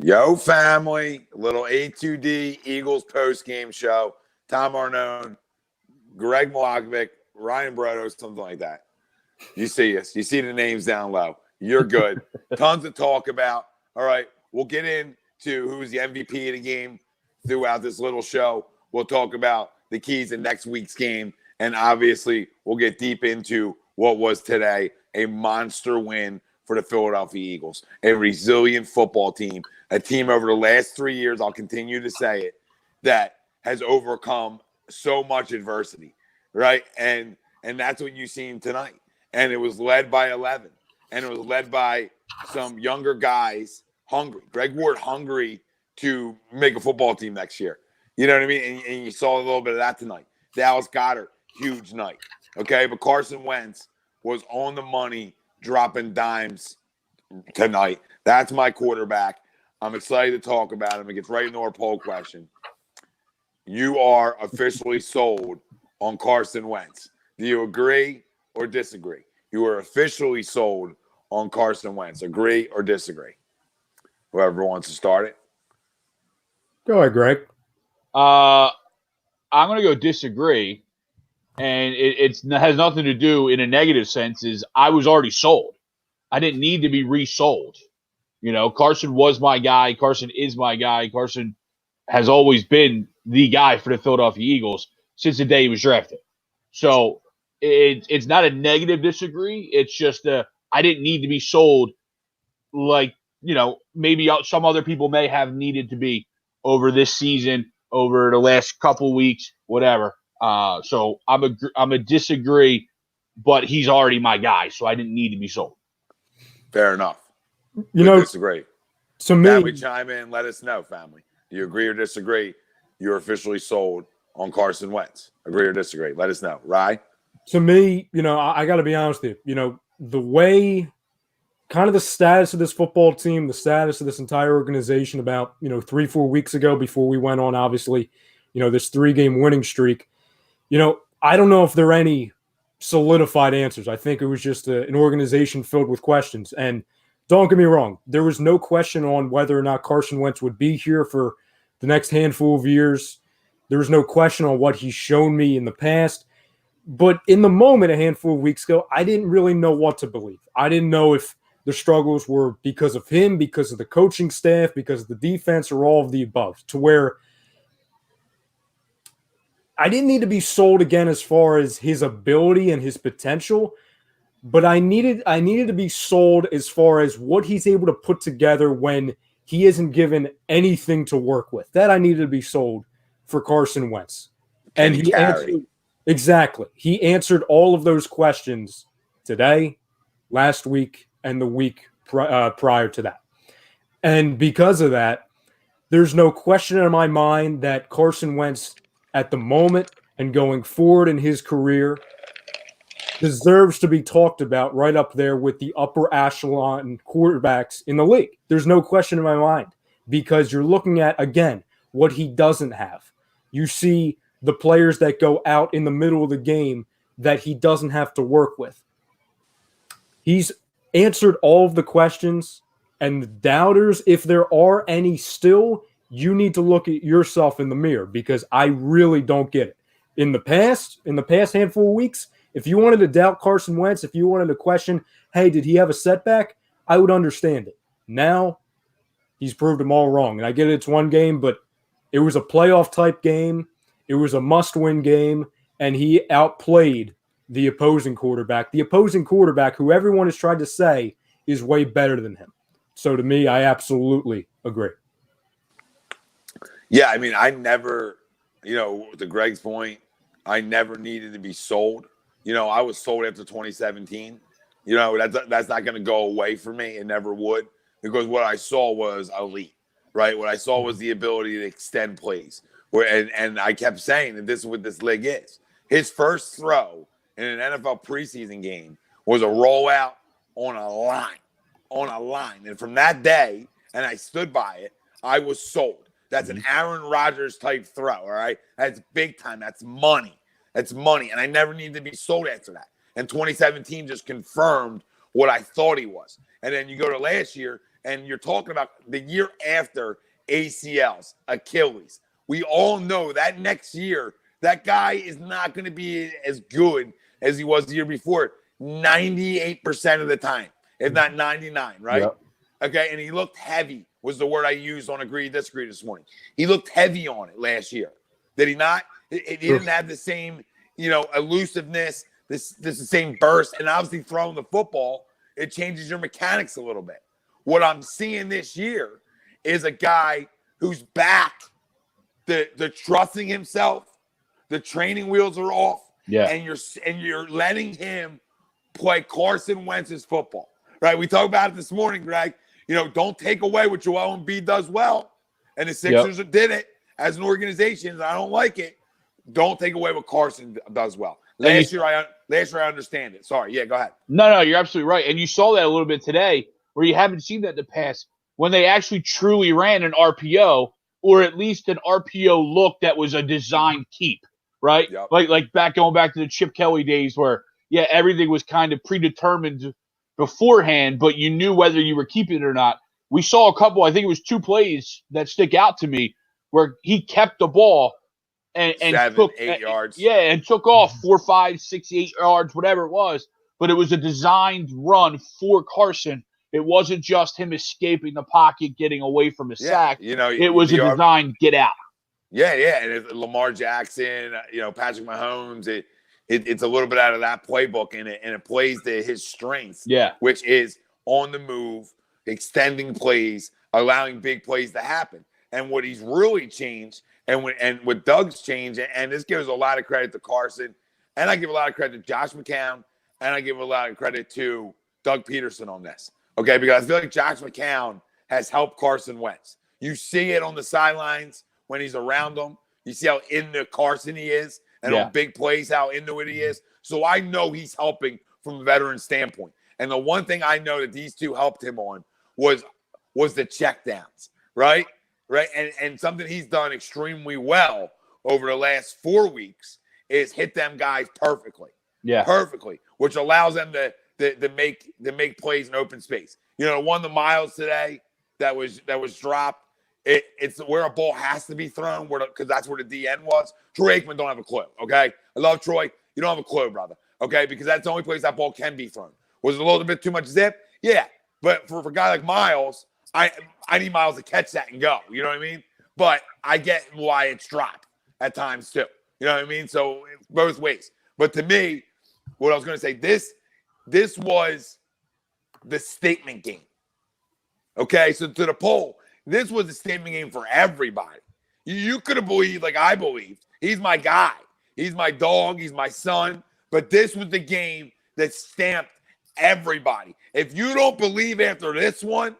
Yo, family, little A2D Eagles post-game show. Tom Arnone, Greg Malakovic, Ryan Brodo, something like that. You see us. You see the names down low. You're good. Tons to talk about. All right, we'll get into who's the MVP of the game throughout this little show. We'll talk about the keys to next week's game. And obviously, we'll get deep into what was today a monster win for the Philadelphia Eagles, a resilient football team, a team over the last 3 years, I'll continue to say it, that has overcome so much adversity, right? And that's what you've seen tonight. And it was led by 11. And it was led by some younger guys hungry. Greg Ward hungry to make a football team next year. You know what I mean? And you saw a little bit of that tonight. Dallas Goedert, huge night. Okay, but Carson Wentz was on the money, dropping dimes tonight. That's my quarterback. I'm excited to talk about him. It gets right into our poll question. You are officially sold on Carson Wentz. Do you agree or disagree? You are officially sold on Carson Wentz. Agree or disagree? Whoever wants to start it. Go ahead, Greg. I'm going to go disagree. And it has nothing to do in a negative sense is I was already sold. I didn't need to be resold. You know, Carson was my guy. Carson is my guy. Carson has always been the guy for the Philadelphia Eagles since the day he was drafted. So it's not a negative disagree. It's just I didn't need to be sold like, you know, maybe some other people may have needed to be over this season, over the last couple weeks, whatever. So I'm a disagree, but he's already my guy, so I didn't need to be sold. Fair enough. You know, disagree. So me, family, chime in. Let us know, family. Do you agree or disagree? You're officially sold on Carson Wentz. Agree or disagree? Let us know. Rye? So me, you know, I got to be honest with you. You know, the way, kind of the status of this football team, the status of this entire organization about, 3-4 weeks ago before we went on, obviously, this 3-game winning streak. I don't know if there are any solidified answers. I think it was just an organization filled with questions. And don't get me wrong, there was no question on whether or not Carson Wentz would be here for the next handful of years. There was no question on what he's shown me in the past. But in the moment, a handful of weeks ago, I didn't really know what to believe. I didn't know if the struggles were because of him, because of the coaching staff, because of the defense, or all of the above, to where I didn't need to be sold again as far as his ability and his potential, but I needed to be sold as far as what he's able to put together when he isn't given anything to work with. That I needed to be sold for Carson Wentz. And he answered, exactly. He answered all of those questions today, last week, and the week prior to that. And because of that, there's no question in my mind that Carson Wentz at the moment and going forward in his career deserves to be talked about right up there with the upper echelon quarterbacks in the league. There's no question in my mind, because you're looking at, again, what he doesn't have. You see the players that go out in the middle of the game that he doesn't have to work with. He's answered all of the questions, and the doubters, if there are any still, you need to look at yourself in the mirror, because I really don't get it. In the past handful of weeks, if you wanted to doubt Carson Wentz, if you wanted to question, hey, did he have a setback? I would understand it. Now, he's proved them all wrong. And I get it, it's one game, but it was a playoff-type game. It was a must-win game, and he outplayed the opposing quarterback. The opposing quarterback, who everyone has tried to say is way better than him. So to me, I absolutely agree. Yeah, I mean, I never, to Greg's point, I never needed to be sold. I was sold after 2017. That's not going to go away for me. It never would, because what I saw was elite, right? What I saw was the ability to extend plays. And I kept saying that this is what this league is. His first throw in an NFL preseason game was a rollout on a line. And from that day, and I stood by it, I was sold. That's an Aaron Rodgers type throw, all right? That's big time. That's money. And I never needed to be sold after that. And 2017 just confirmed what I thought he was. And then you go to last year, and you're talking about the year after ACLs, Achilles. We all know that next year, that guy is not going to be as good as he was the year before 98% of the time, if not 99, right? Yep. Okay, and he looked heavy was the word I used on Agree Disagree this morning. He looked heavy on it last year. Did he not? He didn't have the same, elusiveness, this the same burst, and obviously throwing the football, it changes your mechanics a little bit. What I'm seeing this year is a guy who's back, the trusting himself, the training wheels are off, and you're letting him play Carson Wentz's football. Right? We talked about it this morning, Greg. Don't take away what Joel Embiid does well, and the Sixers did it as an organization. And I don't like it. Don't take away what Carson does well. Last year I understand it. Sorry. Yeah, go ahead. No, you're absolutely right. And you saw that a little bit today where you haven't seen that in the past when they actually truly ran an RPO or at least an RPO look that was a designed keep, right? Yep. Like going back to the Chip Kelly days where, everything was kind of predetermined beforehand, but you knew whether you were keeping it or not. We saw a couple, I think it was 2 plays that stick out to me where he kept the ball and 7, took 8 yards. and took off 4, 5, 6, 8 yards, whatever it was. But it was a designed run for Carson. It wasn't just him escaping the pocket, getting away from a sack. It was a designed get out. Yeah, and it's Lamar Jackson, Patrick Mahomes, it's a little bit out of that playbook, and it plays to his strengths, which is on the move, extending plays, allowing big plays to happen. And what he's really changed, and what Doug's changed, and this gives a lot of credit to Carson, and I give a lot of credit to Josh McCown, and I give a lot of credit to Doug Peterson on this, okay? Because I feel like Josh McCown has helped Carson Wentz. You see it on the sidelines when he's around him. You see how into Carson he is, and on big plays, how into it he is. So I know he's helping from a veteran standpoint. And the one thing I know that these two helped him on was the checkdowns, right? Right. And something he's done extremely well over the last 4 weeks is hit them guys perfectly. Yeah. Perfectly, which allows them to make plays in open space. One of the miles today that was dropped. It's where a ball has to be thrown, because that's where the DN was. Troy Aikman don't have a clue, okay? I love Troy. You don't have a clue, brother, okay? Because that's the only place that ball can be thrown. Was it a little bit too much zip? Yeah. But for a guy like Miles, I need Miles to catch that and go. You know what I mean? But I get why it's dropped at times too. You know what I mean? So both ways. But to me, what I was going to say, this was the statement game. Okay? So to the poll, this was a statement game for everybody. You could have believed, like I believed, he's my guy. He's my dog. He's my son. But this was the game that stamped everybody. If you don't believe after this one,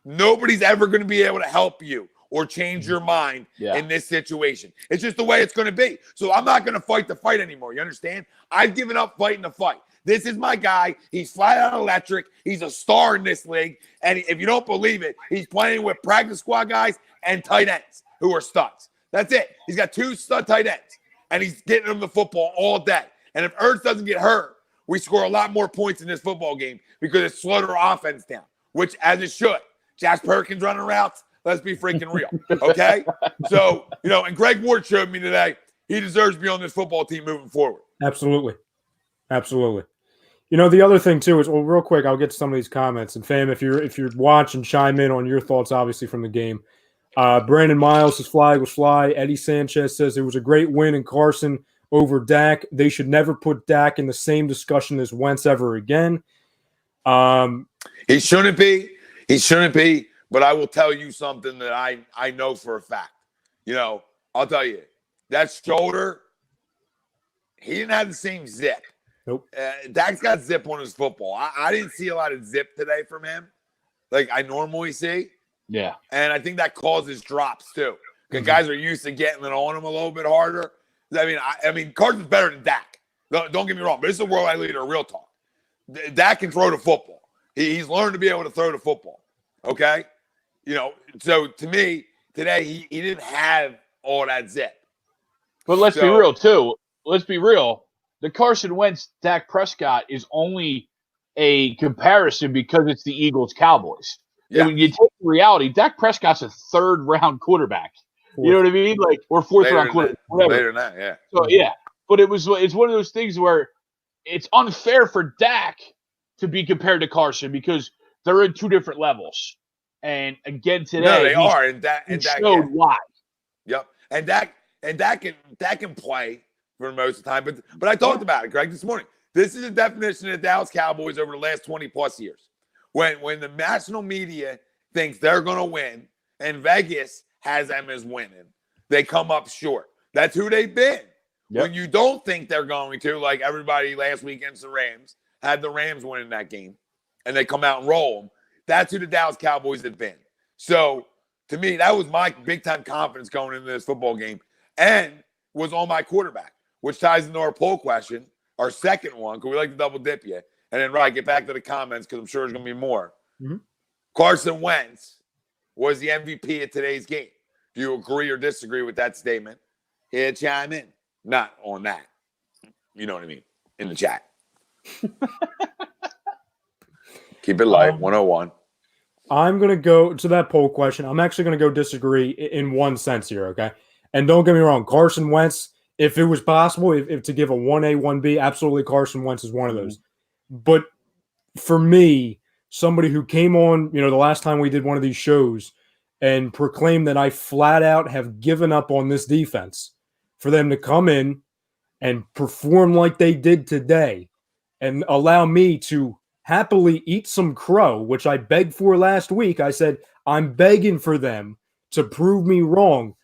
nobody's ever going to be able to help you or change your mind in this situation. It's just the way it's going to be. So I'm not going to fight the fight anymore. You understand? I've given up fighting the fight. This is my guy. He's flat out electric. He's a star in this league. And if you don't believe it, he's playing with practice squad guys and tight ends who are studs. That's it. He's got 2 stud tight ends, and he's getting them the football all day. And if Ertz doesn't get hurt, we score a lot more points in this football game because it slowed our offense down, which as it should. Josh Perkins running routes. Let's be freaking real, okay? So, and Greg Ward showed me today he deserves to be on this football team moving forward. Absolutely. The other thing too is, real quick, I'll get to some of these comments. And fam, if you're watching, chime in on your thoughts, obviously from the game. Brandon Miles' flag was fly. Eddie Sanchez says it was a great win in Carson over Dak. They should never put Dak in the same discussion as Wentz ever again. He shouldn't be. But I will tell you something that I know for a fact. I'll tell you that shoulder. He didn't have the same zip. Nope. Dak's got zip on his football. I didn't see a lot of zip today from him, like I normally see. Yeah. And I think that causes drops too. Because guys are used to getting it on him a little bit harder. I mean, Carson's better than Dak. Don't get me wrong, but this is a world leader, real talk. Dak can throw the football. He's learned to be able to throw the football. Okay? So to me, today, he didn't have all that zip. But let's be real, too. Let's be real. The Carson Wentz, Dak Prescott is only a comparison because it's the Eagles Cowboys. Yeah. When you take the reality, Dak Prescott's a third-round quarterback. You know what I mean? Like, or fourth-round quarterback, whatever. Later than that, yeah. So, yeah. But it's one of those things where it's unfair for Dak to be compared to Carson because they're in two different levels. And again today, no, they are, and Dak showed why. Yep, and Dak can play for most of the time. But I talked about it, Greg, this morning. This is the definition of the Dallas Cowboys over the last 20 plus years. When the national media thinks they're going to win and Vegas has them as winning, they come up short. That's who they've been. Yep. When you don't think they're going to, like everybody last week against the Rams, had the Rams winning that game, and they come out and roll them, that's who the Dallas Cowboys have been. So, to me, that was my big-time confidence going into this football game and was on my quarterback, which ties into our poll question, our second one, because we like to double dip you. And then, right, get back to the comments because I'm sure there's going to be more. Mm-hmm. Carson Wentz was the MVP of today's game. Do you agree or disagree with that statement? Here, chime in. Not on that. You know what I mean? In the chat. Keep it light, 101. I'm going to go to that poll question. I'm actually going to go disagree in one sense here, okay? And don't get me wrong, Carson Wentz, if it was possible, if to give a 1A, 1B, absolutely Carson Wentz is one of those. But for me, somebody who came on, the last time we did one of these shows and proclaimed that I flat out have given up on this defense, for them to come in and perform like they did today and allow me to happily eat some crow, which I begged for last week. I said, I'm begging for them to prove me wrong.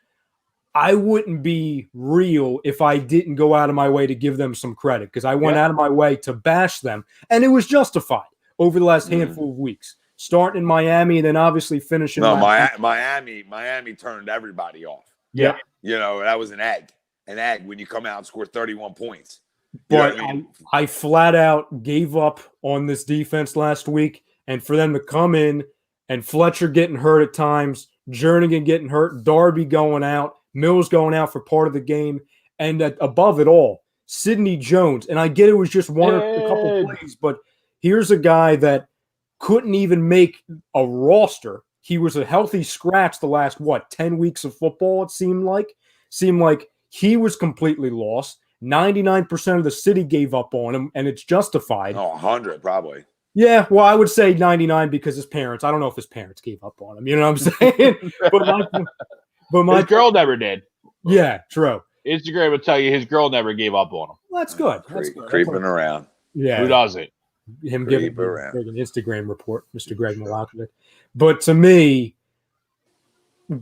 I wouldn't be real if I didn't go out of my way to give them some credit because I went out of my way to bash them, and it was justified over the last handful of weeks, starting in Miami and then obviously finishing. No, Miami turned everybody off. Yeah. That was an egg when you come out and score 31 points. But I flat out gave up on this defense last week, and for them to come in and Fletcher getting hurt at times, Jernigan getting hurt, Darby going out, Mills going out for part of the game, and above it all, Sidney Jones. And I get it was just one or a couple plays, but here's a guy that couldn't even make a roster. He was a healthy scratch the last, 10 weeks of football, it seemed like. He was completely lost. 99% of the city gave up on him, and it's justified. 100 probably. Yeah, well, I would say 99 because his parents. I don't know if his parents gave up on him. You know what I'm saying? but my his girl never did. Yeah, true. Instagram will tell you his girl never gave up on him. Well, that's good. That's good. Creeping around. Yeah. Who does it? Him giving an Instagram report, Mr. Greg Malakovic. But to me,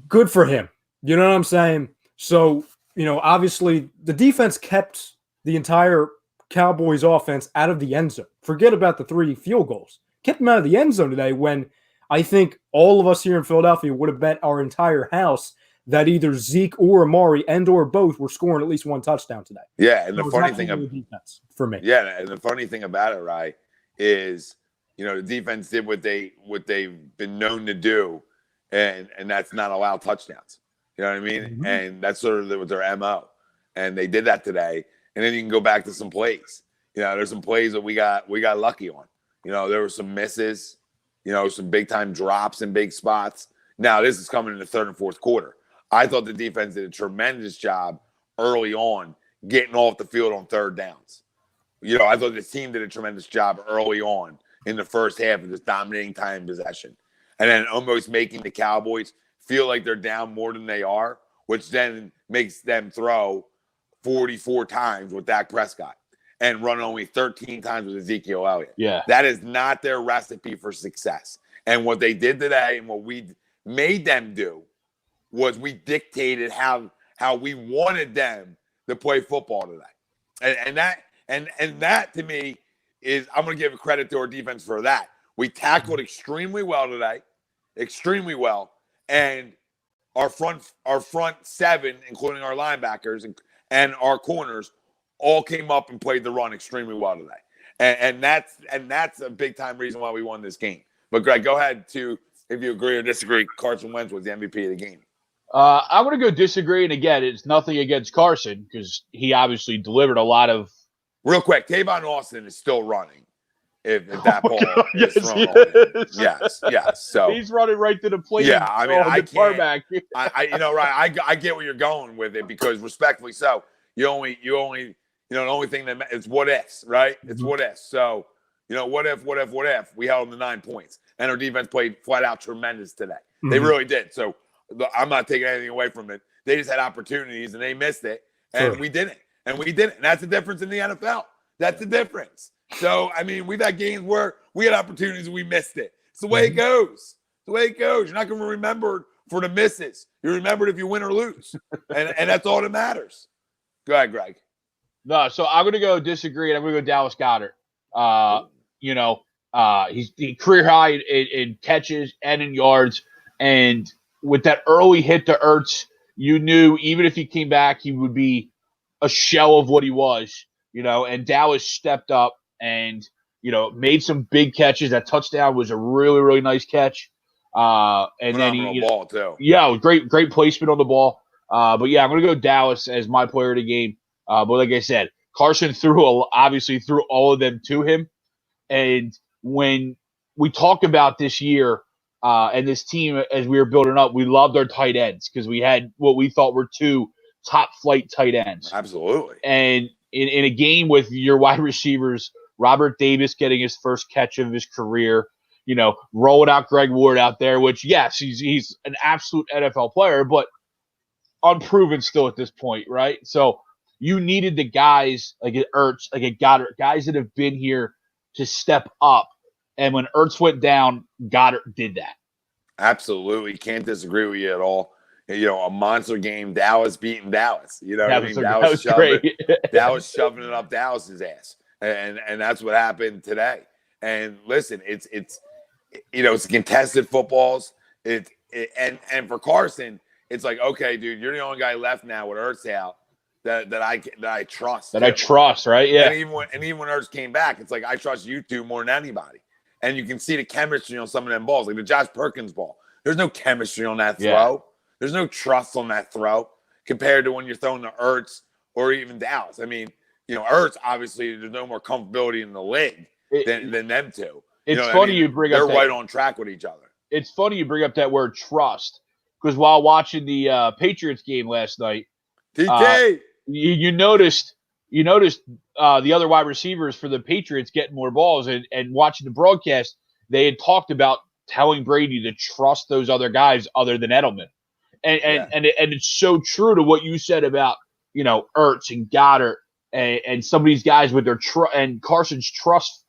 good for him. You know what I'm saying? So, obviously the defense kept the entire Cowboys offense out of the end zone. Forget about the 3 field goals. Kept them out of the end zone today when I think all of us here in Philadelphia would have bet our entire house that either Zeke or Amari and or both were scoring at least one touchdown today. Yeah, and the funny thing about the defense for me. Yeah, and the funny thing about it, right, is the defense did what they've been known to do, and that's not allow touchdowns. You know what I mean? Mm-hmm. And that's sort of their MO. And they did that today. And then you can go back to some plays. There's some plays that we got lucky on. There were some misses, some big time drops in big spots. Now this is coming in the third and fourth quarter. I thought the defense did a tremendous job early on getting off the field on third downs. I thought the team did a tremendous job early on in the first half of this dominating time possession. And then almost making the Cowboys feel like they're down more than they are, which then makes them throw 44 times with Dak Prescott and run only 13 times with Ezekiel Elliott. Yeah. That is not their recipe for success. And what they did today and what we made them do was we dictated how we wanted them to play football today. And that to me is, I'm going to give credit to our defense for that. We tackled extremely well today, extremely well. And our front seven, including our linebackers and our corners, all came up and played the run extremely well today. And that's a big time reason why we won this game. But Greg, go ahead if you agree or disagree. Carson Wentz was the MVP of the game. I'm going to go disagree. And again, it's nothing against Carson because he obviously delivered a lot of. Real quick, Tavon Austin is still running. if that ball is yes, thrown on him. yes. Yes. So he's running right to the plate. Yeah, I mean, I the can't. tarmac. I get where you're going with it because, respectfully, so the only the only thing that it's what ifs, right? It's what ifs. So what if we held them to 9 points and our defense played flat out tremendous today. They really did. So I'm not taking anything away from it. They just had opportunities and they missed it, and we didn't. And that's the difference in the NFL. That's the difference. So, I mean, we've had games where we had opportunities and we missed it. It's the way it goes. It's the way it goes. You're not going to remember for the misses. You're remembered if you win or lose. And that's all that matters. Go ahead, Greg. No, so I'm going to go disagree, and I'm going to go Dallas Goedert. He's the career high in catches and in yards. And with that early hit to Ertz, you knew even if he came back, he would be a shell of what he was, and Dallas stepped up and, made some big catches. That touchdown was a really, really nice catch. And phenomenal then ball too. Yeah, great placement on the ball. But yeah, I'm going to go Dallas as my player of the game. But like I said, Carson obviously threw all of them to him. And when we talk about this year and this team as we were building up, we loved our tight ends because we had what we thought were two top flight tight ends. Absolutely. And in a game with your wide receivers, Robert Davis getting his first catch of his career, rolling out Greg Ward out there, which, yes, he's an absolute NFL player, but unproven still at this point, right? So you needed the guys like Ertz, like Goedert, guys that have been here to step up. And when Ertz went down, Goedert did that. Absolutely. Can't disagree with you at all. A monster game, Dallas beating Dallas. Dallas shoving it up Dallas's ass. And that's what happened today. And listen, it's contested footballs. And for Carson, it's like, okay, dude, you're the only guy left now with Ertz out that I trust. I trust, right? Yeah. And even when Ertz came back, it's like I trust you two more than anybody. And you can see the chemistry on some of them balls, like the Josh Perkins ball. There's no chemistry on that throw. Yeah. There's no trust on that throw compared to when you're throwing to Ertz or even Dallas. I mean, Ertz, obviously, there's no more comfortability in the league than them two. It's funny you bring up they're right on track with each other. It's funny you bring up that word trust because while watching the Patriots game last night, you noticed the other wide receivers for the Patriots getting more balls and watching the broadcast, they had talked about telling Brady to trust those other guys other than Edelman. And it's so true to what you said about, Ertz and Goedert and some of these guys with their and Carson's trust,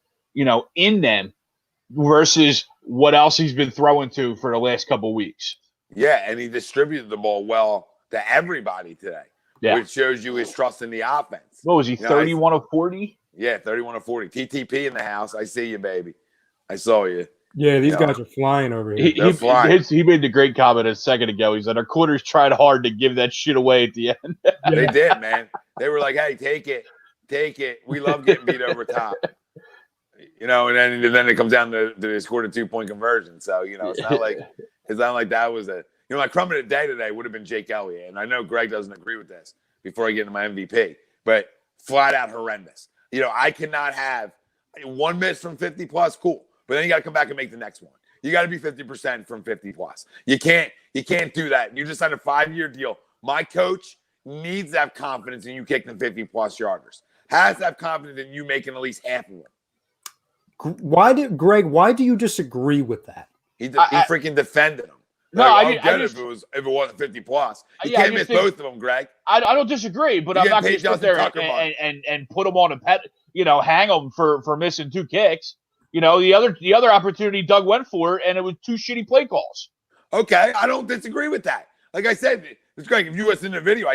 in them versus what else he's been throwing to for the last couple of weeks. Yeah, and he distributed the ball well to everybody today, which shows you his trust in the offense. What was he, 31 of 40? Yeah, 31 of 40. TTP in the house. I see you, baby. I saw you. Yeah, these guys are flying over here. He made the great comment a second ago. He said, our quarters tried hard to give that shit away at the end. They did, man. They were like, hey, take it. We love getting beat over top. And then it comes down to they scored a 2-point conversion. So, it's not like that was my crumb of the day today would have been Jake Elliott. And I know Greg doesn't agree with this before I get into my MVP, but flat out horrendous. I cannot have one miss from 50 plus, cool. But then you got to come back and make the next one. You got to be 50% from 50 plus. You can't do that. You just signed a 5-year deal. My coach needs to have confidence in you kicking 50 plus yarders. Has to have confidence in you making at least half of them. Why do you disagree with that? He freaking defended him. If it wasn't 50 plus. You can't miss both of them, Greg. I don't disagree, but I'm not going to sit there and put him on a pet. Hang him for missing 2 kicks. The other opportunity Doug went for, and it was 2 shitty play calls. Okay, I don't disagree with that. Like I said, it's Greg. If you listen to the video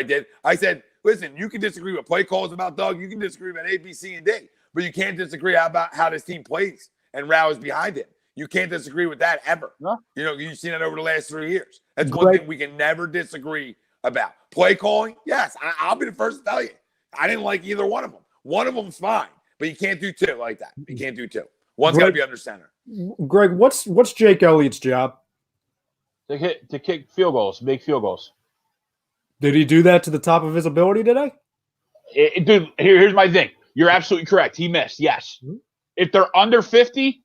I said, listen, you can disagree with play calls about Doug. You can disagree about A, B, C, and D. But you can't disagree about how this team plays and rallies behind him. You can't disagree with that ever. No. You've seen it over the last 3 years. That's one thing we can never disagree about. Play calling, yes, I'll be the first to tell you. I didn't like either one of them. One of them's fine, but you can't do 2 like that. You can't do 2. One's got to be under center. Greg, what's Jake Elliott's job? To kick field goals, make field goals. Did he do that to the top of his ability today? Dude, here's my thing. You're absolutely correct. He missed, yes. If they're under 50,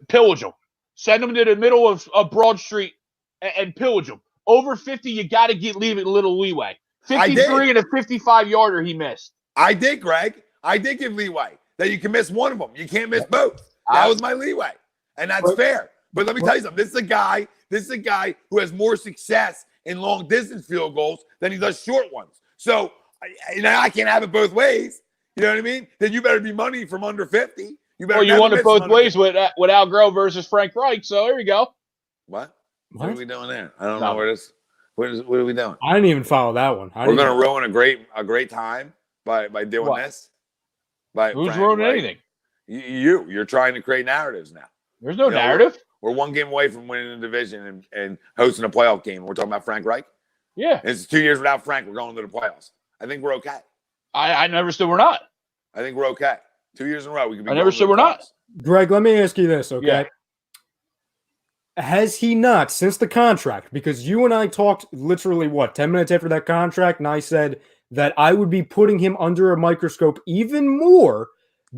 pillage them. Send them to the middle of Broad Street and pillage them. Over 50, you got to leave it a little leeway. 53 and a 55-yarder he missed. I did, Greg. I did give leeway that you can miss one of them. You can't miss both. That was my leeway, and that's fair. But let me tell you something. This is a guy who has more success in long distance field goals than he does short ones. So I can't have it both ways. You know what I mean? Then you better be money from under 50. You want it both ways with Al Groh versus Frank Reich. So there you go. What are we doing there? I don't know what it is. What are we doing? I didn't even follow that one. We're going to ruin a great time by doing this. Who's ruining anything? You're trying to create narratives now. There's no narrative. We're one game away from winning the division and hosting a playoff game. We're talking about Frank Reich. Yeah, it's 2 years without Frank. We're going to the playoffs. I think we're okay. I never said we're not. I think we're okay. 2 years in a row. We could be. I never said we're not. Greg, let me ask you this, okay? Yeah. Has he not, since the contract, because you and I talked literally, 10 minutes after that contract, and I said that I would be putting him under a microscope even more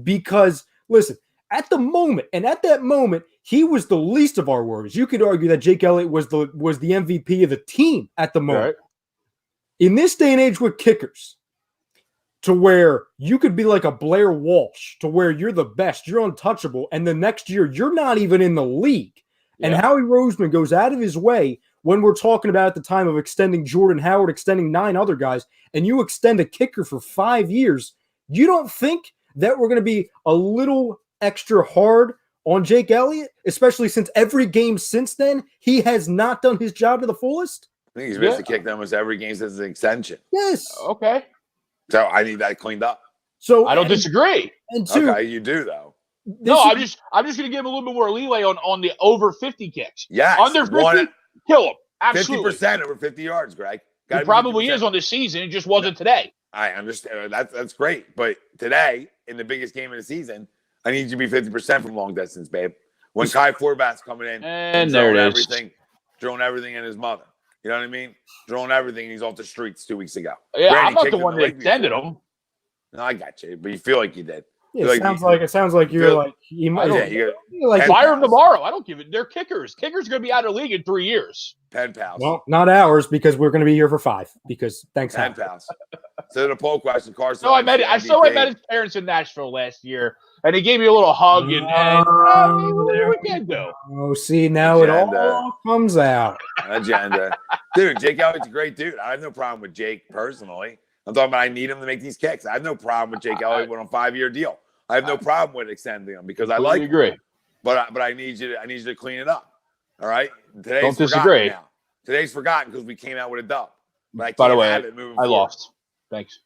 because, listen, at the moment, and at that moment, he was the least of our worries. You could argue that Jake Elliott was the MVP of the team at the moment. Right. In this day and age with kickers, to where you could be like a Blair Walsh, to where you're the best, you're untouchable, and the next year you're not even in the league. Yeah. And Howie Roseman goes out of his way when we're talking about at the time of extending Jordan Howard, extending 9 other guys, and you extend a kicker for 5 years. You don't think that we're going to be a little extra hard on Jake Elliott, especially since every game since then, he has not done his job to the fullest? I think he's missed a kick almost every game since the extension. Yes. Okay. So I need that cleaned up. So I don't disagree. And two, okay, you do though. No, I'm just going to give him a little bit more leeway on the over 50 kicks. Yes. Under 50, kill him. Absolutely. 50% over 50 yards, Greg. He probably is on this season. It just wasn't today. I understand. That's great. But today, in the biggest game of the season, I need you to be 50% from long distance, babe. When Kai Forbat's coming in and there it is. Throwing everything in his mother. You know what I mean? Throwing everything, and he's off the streets 2 weeks ago. Yeah, I'm not the one that extended him. No, I got you, but you feel like you did. Yeah, it sounds like you're like he might. Fire him tomorrow. I don't give it. They're kickers. Kickers are going to be out of the league in 3 years. Pen pals. Well, not ours because we're going to be here for 5. Because thanks, Pen pals. So the poll question, Carson. No, I met his parents in Nashville last year, and he gave me a little hug. What do we can do? Oh, see, now Agenda. It all comes out. Agenda, dude. Jake Elliott's a great dude. I have no problem with Jake personally. I'm talking about I need him to make these kicks. I have no problem with Jake Elliott on a 5-year deal. I have no problem with extending him because I like agree. But I need you to clean it up. All right. Don't disagree. Now. Today's forgotten because we came out with a dub. But I by the way, I lost. Thanks.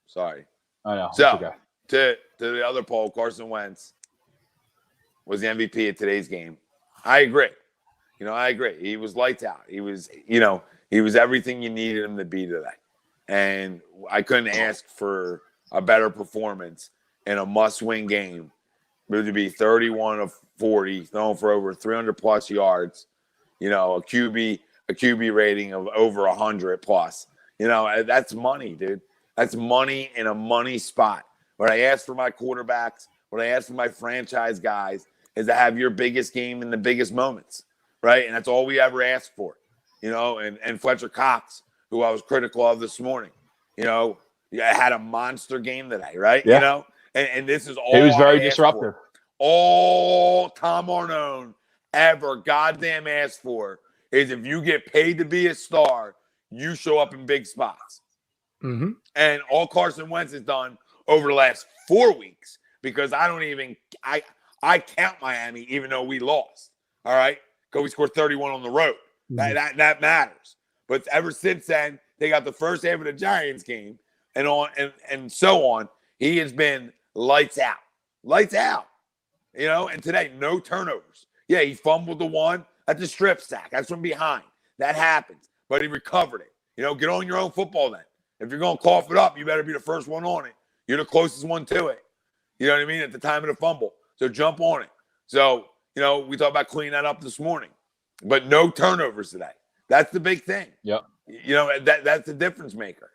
Sorry. I know. So to the other poll, Carson Wentz was the MVP of today's game. I agree. I agree. He was lights out. He was everything you needed him to be today. And I couldn't ask for a better performance in a must-win game. It would be 31 of 40, thrown for over 300 plus yards. A QB rating of over 100 plus. That's money, dude. That's money in a money spot. What I ask for my quarterbacks, what I ask for my franchise guys is to have your biggest game in the biggest moments, right? And that's all we ever ask for. And Fletcher Cox, who I was critical of this morning, had a monster game today, right? Yeah. And this is all he was very disruptive. All Tom Arnone ever goddamn asked for is if you get paid to be a star, you show up in big spots. Mm-hmm. And all Carson Wentz has done over the last 4 weeks, because I count Miami even though we lost. All right, because we scored 31 on the road. Mm-hmm. That matters. But ever since then, they got the first half of the Giants game and so on. He has been lights out. And today, no turnovers. Yeah, he fumbled the one. That's a strip sack. That's from behind. That happens. But he recovered it. Get on your own football then. If you're going to cough it up, you better be the first one on it. You're the closest one to it. You know what I mean? At the time of the fumble. So jump on it. So, we talked about cleaning that up this morning. But no turnovers today. That's the big thing. Yep. That's the difference maker.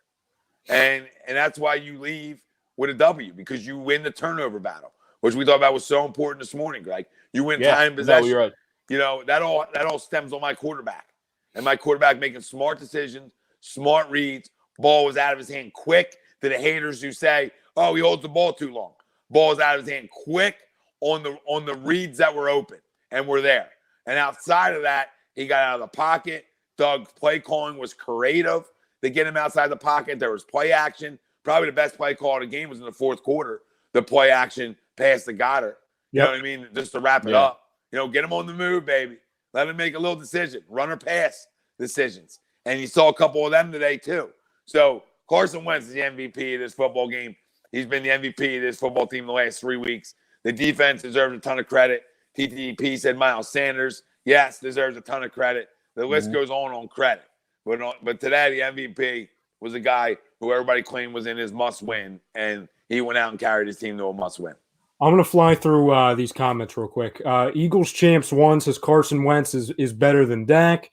And that's why you leave with a W, because you win the turnover battle. which we thought about was so important this morning, Greg. You win time No, possession. you're right. You know, that all stems on my quarterback. And my quarterback making smart decisions, smart reads. Ball was out of his hand quick. To the haters who say, oh, he holds the ball too long. Ball was out of his hand quick on the reads that were open and were there. And outside of that, he got out of the pocket. Doug's play calling was creative to get him outside the pocket. There was play action. Probably the best play call of the game was in the fourth quarter. The play action pass to Goedert. You know what I mean? Just to wrap it up. You know, get him on the move, baby. Let him make a little decision. Run or pass decisions. And you saw a couple of them today, too. So Carson Wentz is the MVP of this football game. He's been the MVP of this football team the last 3 weeks. The defense deserves a ton of credit. TTP said Miles Sanders, yes, deserves a ton of credit. The list goes on credit. But today, the MVP was a guy who everybody claimed was in his must-win, and he went out and carried his team to a must-win. I'm going to fly through these comments real quick. Eagles Champs 1 says Carson Wentz is better than Dak.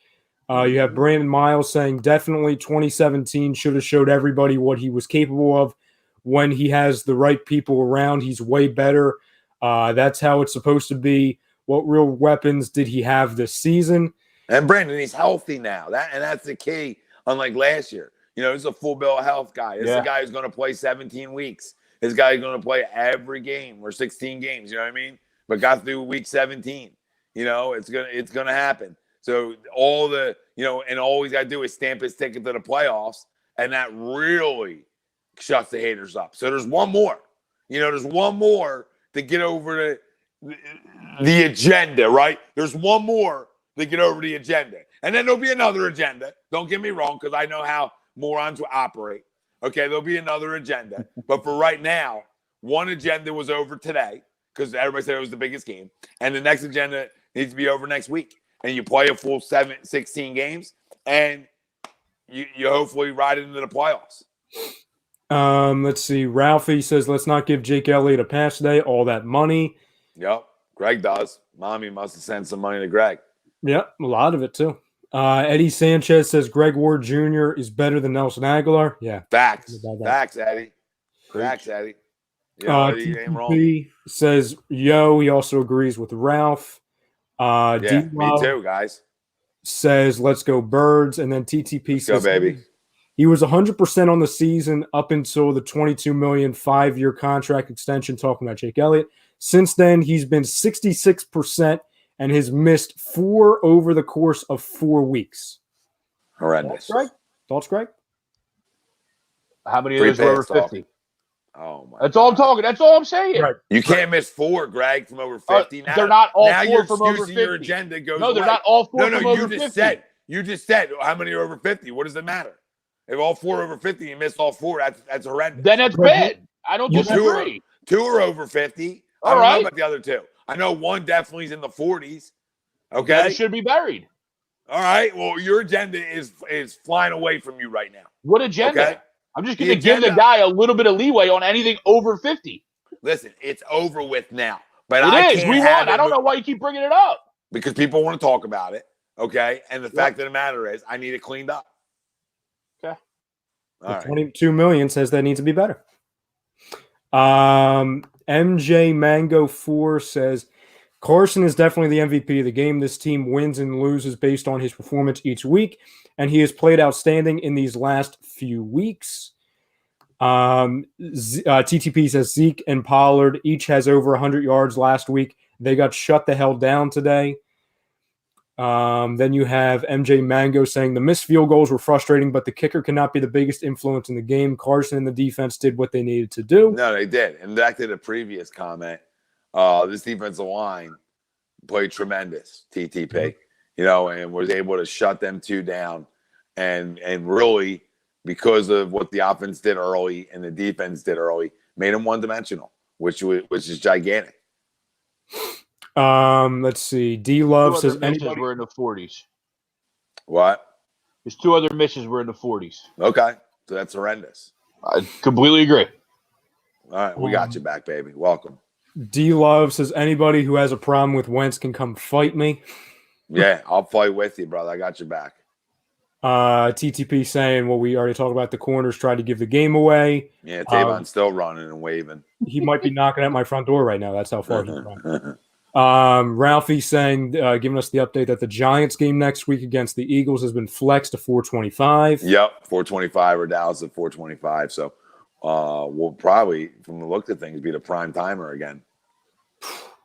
You have Brandon Miles saying definitely 2017 should have showed everybody what he was capable of. When he has the right people around, he's way better. That's how it's supposed to be. What real weapons did he have this season? And Brandon, he's healthy now. That's the key, unlike last year. You know, he's a full bill of health guy. This is a guy who's going to play 17 weeks. This guy is going to play every game or 16 games, you know what I mean? But got through week 17. You know, it's gonna happen. So all the, you know, and all he's got to do is stamp his ticket to the playoffs, and that really shuts the haters up. So there's one more. You know, there's one more to get over the agenda, right? There's one more to get over the agenda. And then there'll be another agenda. Don't get me wrong, because I know how morons will operate. Okay, there'll be another agenda. But for right now, one agenda was over today because everybody said it was the biggest game. And the next agenda needs to be over next week. And you play a full 16 games, and you hopefully ride into the playoffs. Let's see. Ralphie says, let's not give Jake Elliott a pass today. All that money. Yep, Greg does. Mommy must have sent some money to Greg. Yep, a lot of it, too. Eddie Sanchez says Greg Ward Jr. is better than Nelson Aguilar. Yeah. Facts, Eddie. Facts, Eddie. Yeah, you ain't wrong. TTP says, yo, he also agrees with Ralph. Yeah, me too, guys. Says, let's go Birds. And then TTP says, go, baby. He was 100% on the season up until the $22 million 5-year contract extension, talking about Jake Elliott. Since then, he's been 66% and has missed 4 over the course of 4 weeks. Horrendous. Thoughts, Greg? How many of those were over 50? Oh, my That's all I'm talking. That's all I'm saying. Right. You can't miss 4, Greg, from over 50. Now, they're not all now 4 from over 50. Your agenda goes no, they're away. not all 4 no, from over 50. You just said how many are over 50. What does it matter? If all 4 over 50, you missed all 4, that's horrendous. Then that's bad. I don't disagree. 2 are over 50. I don't know about the other 2. I know one definitely is in the 40s. Okay? Then it should be buried. All right. Well, your agenda is flying away from you right now. What agenda? Okay? I'm just going to give the guy a little bit of leeway on anything over 50. Listen, it's over with now. But it is. We won. I don't know why you keep bringing it up. Because people want to talk about it. Okay? And the fact of the matter is, I need it cleaned up. Okay. All right. 22 million says that needs to be better. MJ Mango 4 says Carson is definitely the MVP of the game. This team wins and loses based on his performance each week, and he has played outstanding in these last few weeks. TTP says Zeke and Pollard each has over 100 yards last week. They got shut the hell down today. Then you have MJ Mango saying the missed field goals were frustrating, but the kicker cannot be the biggest influence in the game. Carson and the defense did what they needed to do. No, they did. And back to the previous comment, this defensive line played tremendous, TTP, you know, and was able to shut them 2 down. And really, because of what the offense did early and the defense did early, made them one-dimensional, which is gigantic. Let's see. D Love says anybody were in the 40s. What? His 2 other misses were in the 40s. Okay, so that's horrendous. I completely agree. All right, we got you back, baby. Welcome. D Love says anybody who has a problem with Wentz can come fight me. Yeah, I'll fight with you, brother. I got your back. TTP saying, well, we already talked about the corners tried to give the game away. Yeah, Tavon's still running and waving. He might be knocking at my front door right now. That's how far he's run. Ralphie saying, giving us the update that the Giants game next week against the Eagles has been flexed to 425. Yep, 425 or Dallas at 425. So we'll probably, from the look of things, be the prime timer again.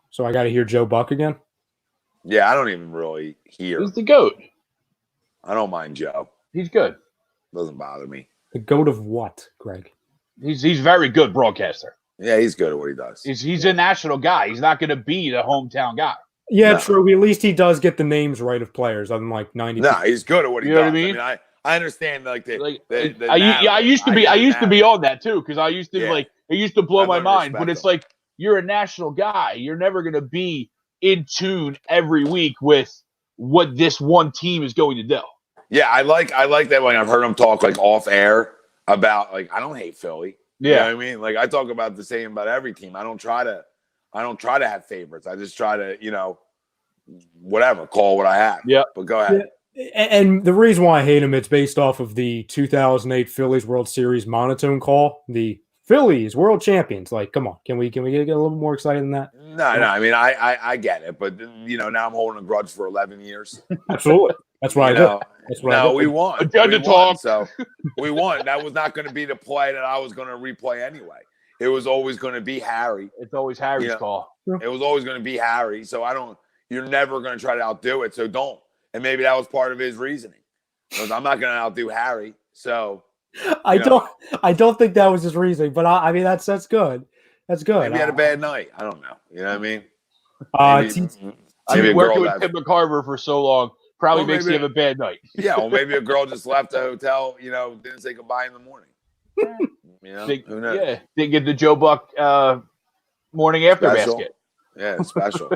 So I got to hear Joe Buck again? Yeah, I don't even really hear. He's the GOAT. I don't mind Joe. He's good. Doesn't bother me. The GOAT of what, Greg? He's very good broadcaster. Yeah, he's good at what he does. He's a national guy. He's not going to be the hometown guy. Yeah, No. true. At least he does get the names right of players, unlike 90. No, he's good at what he You know does. what I mean? I understand like the I used to be narrative. on that too, because I used to Yeah. it used to blow I my learned mind. respect But it's him. like, you're a national guy. You're never going to be in tune every week with what this one team is going to do. Yeah, I like that when I've heard him talk like off air about like I don't hate Philly. You know what I mean? Like I talk about the same about every team. I don't try to have favorites. I just try to, whatever, call what I have. Yeah. But go ahead. And the reason why I hate him, it's based off of the 2008 Phillies World Series monotone call. The Phillies World Champions. Like, come on, can we get a little more excited than that? No. I mean, I get it, but now I'm holding a grudge for 11 years. Absolutely, that's what I do. That's what I do. We won. Judge to talk. So we won. That was not going to be the play that I was going to replay anyway. It was always going to be Harry. It's always Harry's call. It was always going to be Harry. So you're never going to try to outdo it. So don't. And maybe that was part of his reasoning. Because I'm not going to outdo Harry. So I don't think that was his reasoning, but I mean that's good. That's good. maybe he had a bad night. I don't know. You know what I mean? I've been working with Tim McCarver for so long. Probably makes you have a bad night. Yeah, well, maybe a girl just left the hotel, didn't say goodbye in the morning. Who knows? Yeah, didn't get the Joe Buck morning after basket. Yeah, it's special.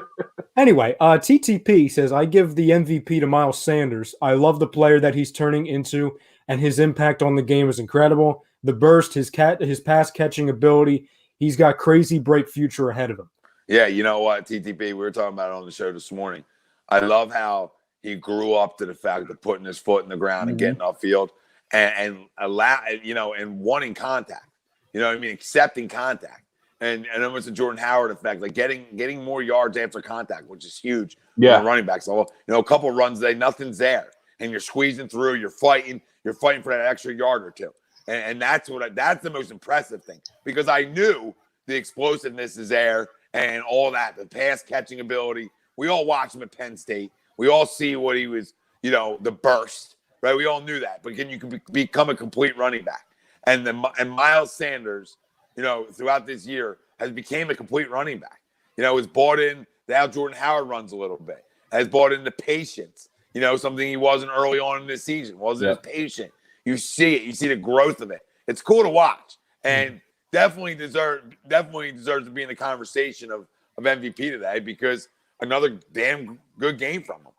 Anyway, TTP says, I give the MVP to Miles Sanders. I love the player that he's turning into, and his impact on the game is incredible. The burst, his pass catching ability, he's got crazy bright future ahead of him. Yeah, you know what, TTP, we were talking about it on the show this morning. I love how he grew up to the fact of putting his foot in the ground and getting upfield and wanting contact. You know what I mean? Accepting contact. And then it's a Jordan Howard effect, like getting more yards after contact, which is huge. Yeah. For running backs. So, a couple runs today, nothing's there. And you're squeezing through, you're fighting for that extra yard or two. And that's the most impressive thing. Because I knew the explosiveness is there and all that, the pass catching ability. We all watched him at Penn State. We all see what he was, the burst, right? We all knew that. But you can become a complete running back. And Miles Sanders, throughout this year, has became a complete running back. Has bought in how Jordan Howard runs a little bit. Has bought in the patience. Something he wasn't early on in the season. Wasn't as patient. You see it. You see the growth of it. It's cool to watch. And definitely deserves to be in the conversation of MVP today because another damn good game from him.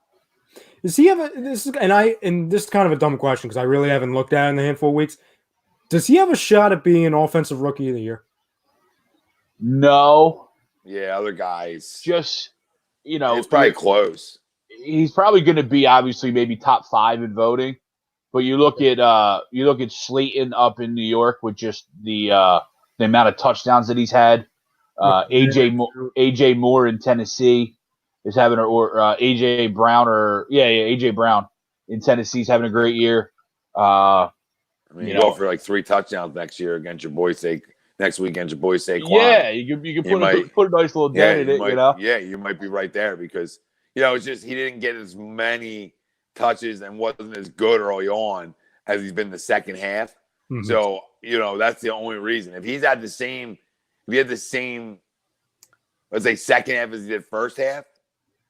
Does he have this is kind of a dumb question because I really haven't looked at it in a handful of weeks. Does he have a shot at being an offensive rookie of the year? No. Yeah, other guys. Just, it's probably close. He's probably going to be obviously maybe top 5 in voting. But you look at Slayton up in New York with just the amount of touchdowns that he's had. AJ Moore in Tennessee is having AJ Brown in Tennessee is having a great year. You go for like 3 touchdowns next year against your boy next week against your boy Saquon. Yeah, you can put a nice little dent in it. Yeah, you might be right there because it's just he didn't get as many touches and wasn't as good early on as he's been the second half. Mm-hmm. So that's the only reason. If he had the same, let's say second half as he did first half,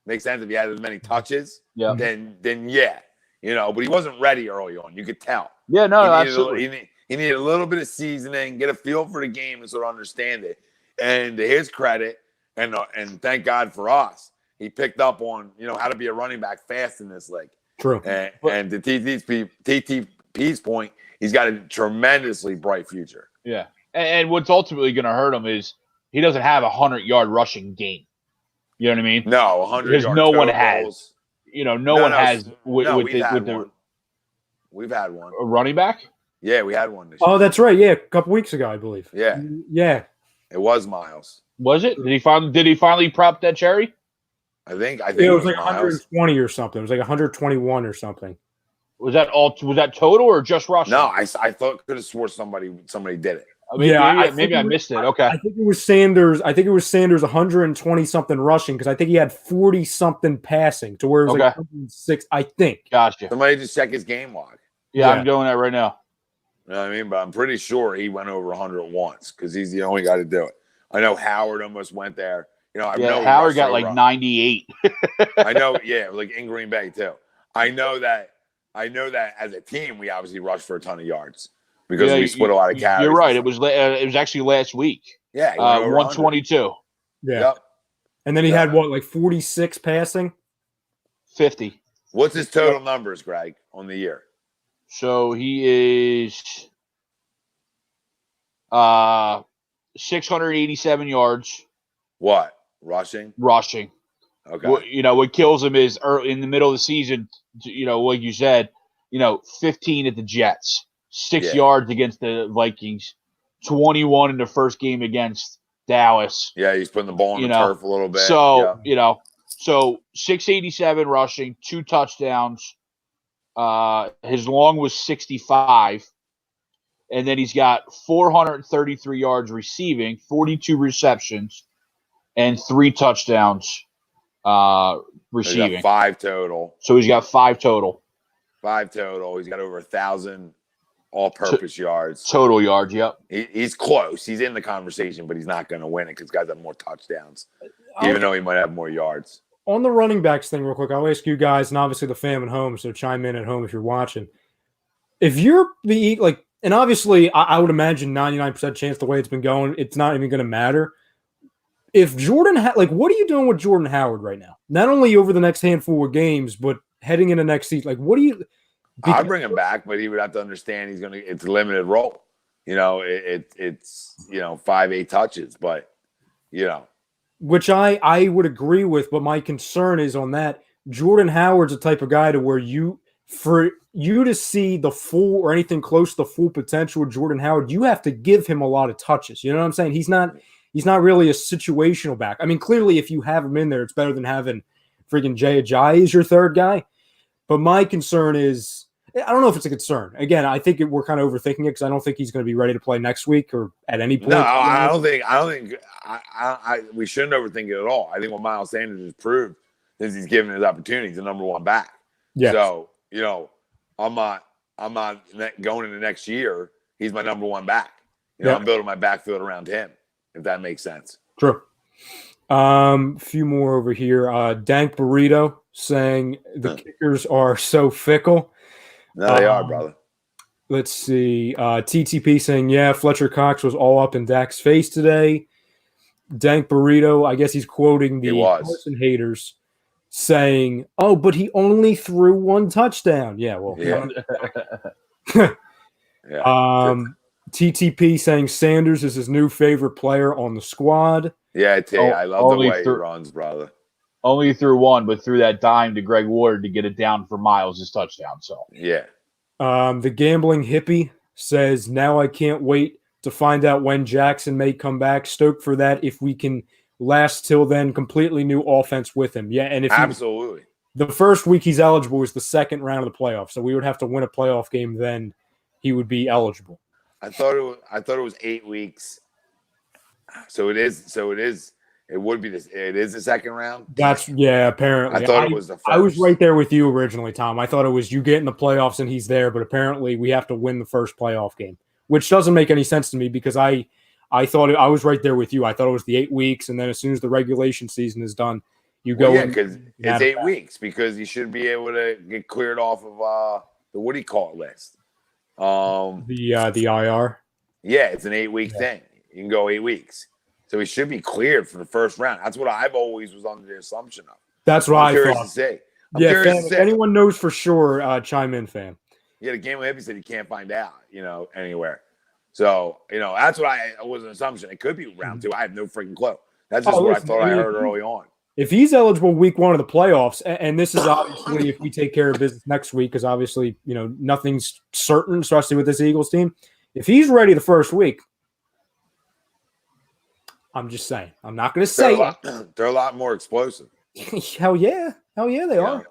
makes sense. If he had as many touches, then yeah. But he wasn't ready early on. You could tell. Yeah, no, absolutely. He needed a little bit of seasoning, get a feel for the game, and sort of understand it. And to his credit, and thank God for us, he picked up on how to be a running back fast in this league. True. And to TTP's point, he's got a tremendously bright future. Yeah, and what's ultimately going to hurt him is he doesn't have a 100-yard rushing game. You know what I mean? No, 100 because yards. No one has. No one has with the. We've had one. A running back? Yeah, we had one this year. Oh, that's right. Yeah, a couple weeks ago, I believe. Yeah. Yeah. It was Miles. Was it? Did he finally prop that cherry? I think It was like Miles. 120 or something. It was like 121 or something. Was that total or just rushing? No, I thought could have swore somebody did it. Maybe I missed it. Okay. I think it was Sanders. 120 something rushing because I think he had 40 something passing to where it was like 106. I think. Gotcha. Somebody just check his game log. Yeah, I'm doing that right now. You know what I mean? But I'm pretty sure he went over 100 once because he's the only guy to do it. I know Howard almost went there. You know, Howard got like 98. I know, like in Green Bay too. I know that as a team, we obviously rushed for a ton of yards because we split a lot of carries. You're right. It was actually last week. Yeah, 122. Yeah. Yep. And then he had like 46 passing? 50. What's his total numbers, Greg, on the year? So he is 687 yards. What? Rushing? Okay. What kills him is in the middle of the season, like you said, 15 at the Jets, 6 yards against the Vikings, 21 in the first game against Dallas. Yeah, he's putting the ball on the turf a little bit. So, so 687 rushing, 2 touchdowns. His long was 65. And then he's got 433 yards receiving, 42 receptions, and 3 touchdowns receiving. He's got 5 total. So he's got 5 total. 5 total. He's got over 1,000 all-purpose yards. Total yards, yep. He's close. He's in the conversation, but he's not going to win it because guys have more touchdowns, even though he might have more yards. On the running backs thing real quick, I'll ask you guys, and obviously the fam at home, so chime in at home if you're watching. If you're and obviously I would imagine 99% chance the way it's been going, it's not even going to matter. If Jordan, what are you doing with Jordan Howard right now? Not only over the next handful of games, but heading into next season, what do you? I'd bring him back, but he would have to understand it's a limited role. It's 5-8 touches, but which I would agree with, but my concern is on that. Jordan Howard's the type of guy to where for you to see the full or anything close to the full potential of Jordan Howard, you have to give him a lot of touches. You know what I'm saying? He's not really a situational back. I mean, clearly, if you have him in there, it's better than having freaking Jay Ajayi as your third guy. But my concern is, I don't know if it's a concern. Again, I think we're kind of overthinking it because I don't think he's going to be ready to play next week or at any point. No, I don't think we shouldn't overthink it at all. I think what Miles Sanders has proved is he's given his opportunity. He's the number 1 back. Yeah. So, I'm not going into next year. He's my number 1 back. I'm building my backfield around him, if that makes sense. True. Few more over here. Dank Burrito saying the kickers are so fickle. No, they are, brother. Let's see. TTP saying, yeah, Fletcher Cox was all up in Dak's face today. Dank Burrito, I guess he's quoting the Carson haters, saying, oh, but he only threw 1 touchdown. Yeah, well. Yeah. TTP saying Sanders is his new favorite player on the squad. Yeah, I tell you, I love the way he runs, brother. Only threw 1, but threw that dime to Greg Ward to get it down for Miles' touchdown. So yeah. The gambling hippie says, now I can't wait to find out when Jackson may come back. Stoked for that if we can last till then. Completely new offense with him. Yeah, and if absolutely. The first week he's eligible is the second round of the playoffs, so we would have to win a playoff game, then he would be eligible. I thought it was 8 weeks. So it is. It would be this. It is the second round. Apparently. I thought it was the first. I was right there with you originally, Tom. I thought it was you get in the playoffs and he's there, but apparently we have to win the first playoff game, which doesn't make any sense to me because I thought I was right there with you. I thought it was the 8 weeks, and then as soon as the regulation season is done, you go. Yeah, because it's 8 weeks because you should be able to get cleared off of the what do you call it list? The IR. Yeah, it's an 8-week thing. You can go 8 weeks. So he should be cleared for the first round. That's what I've always was under the assumption of. That's what I thought. To say. If anyone knows for sure, chime in, fam. Yeah, the game hippie said he can't find out, anywhere. So, that's what I was an assumption. It could be round 2. I have no freaking clue. That's just what I thought I heard early on. if he's eligible week 1 of the playoffs, and this is obviously if we take care of business next week, because obviously, nothing's certain, especially with this Eagles team. If he's ready the first week, I'm just saying. I'm not going to say they're a lot more explosive. Hell yeah, they are.